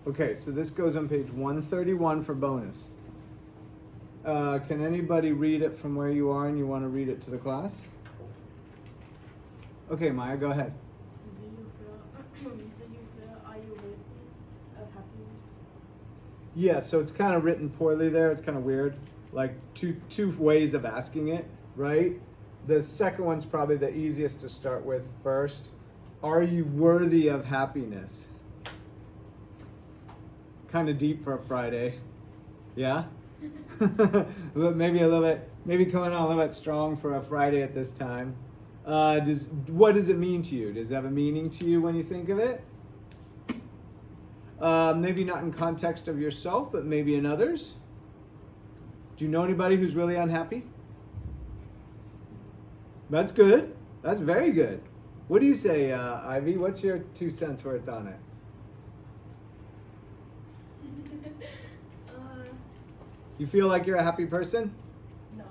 Okay, so this goes on page 131 for bonus. Can anybody read it from where you are and you want to read it to the class? Okay, Maya, go ahead. Are you worthy of happiness? Yeah, so it's kind of written poorly there. It's kind of weird. Like two ways of asking it, right? The second one's probably the easiest to start with first. Are you worthy of happiness? Kind of deep for a Friday. Yeah? Maybe a little bit, maybe coming on a little bit strong for a Friday at this time. What does it mean to you? Does it have a meaning to you when you think of it? Maybe not in context of yourself, but maybe in others. Do you know anybody who's really unhappy? That's good. That's very good. What do you say, Ivy? What's your 2 cents worth on it? You feel like you're a happy person? No.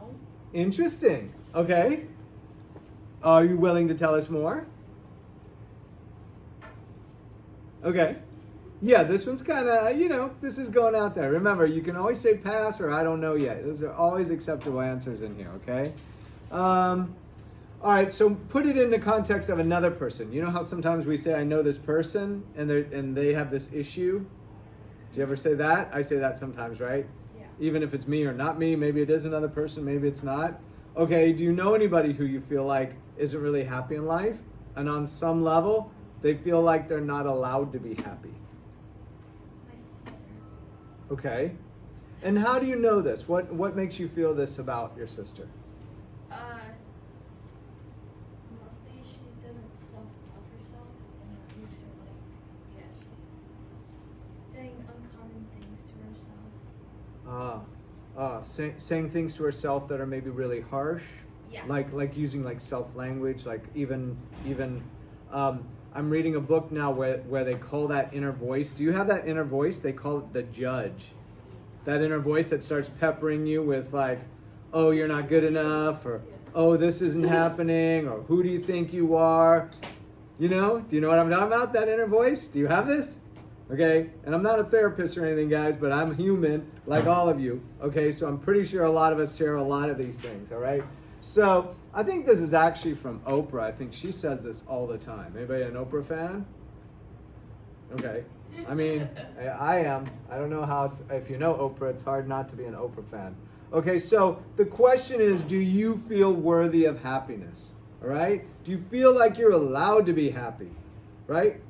Interesting. Okay. Are you willing to tell us more? Okay. Yeah, this one's kind of, this is going out there. Remember, you can always say pass or I don't know yet. Those are always acceptable answers in here, okay? All right, so put it in the context of another person. You know how sometimes we say, I know this person, and they have this issue? Do you ever say that? I say that sometimes, right? Yeah. Even if it's me or not me, maybe it is another person, maybe it's not. Okay, do you know anybody who you feel like isn't really happy in life? And on some level, they feel like they're not allowed to be happy. My sister. Okay. And how do you know this? What makes you feel this about your sister? Mostly she doesn't self-love herself, and it makes her saying uncommon things to herself. Saying things to herself that are maybe really harsh. Yeah. Like using like self-language, like even I'm reading a book now where they call that inner voice. Do you have that inner voice? They call it the judge. That inner voice that starts peppering you with like, oh, you're not good enough, or oh, this isn't happening, or who do you think you are? Do you know what I'm talking about, that inner voice? Do you have this? Okay, and I'm not a therapist or anything, guys, but I'm human like all of you. Okay, so I'm pretty sure a lot of us share a lot of these things, all right? So I think this is actually from Oprah. I think she says this all the time. Anybody an Oprah fan? Okay. I mean, I am. I don't know how if you know Oprah, it's hard not to be an Oprah fan. Okay, so the question is, do you feel worthy of happiness? All right? Do you feel like you're allowed to be happy? Right?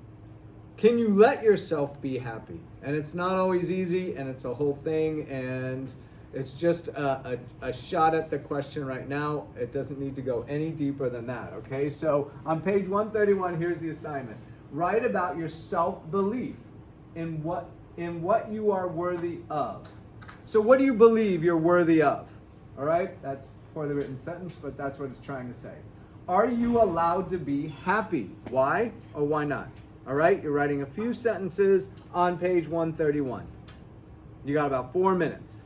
Can you let yourself be happy? And it's not always easy, and it's a whole thing, and it's just a shot at the question right now. It doesn't need to go any deeper than that, okay? So on page 131, here's the assignment. Write about your self-belief in what you are worthy of. So what do you believe you're worthy of? All right? That's a poorly written sentence, but that's what it's trying to say. Are you allowed to be happy? Why or why not? All right? You're writing a few sentences on page 131. You got about 4 minutes.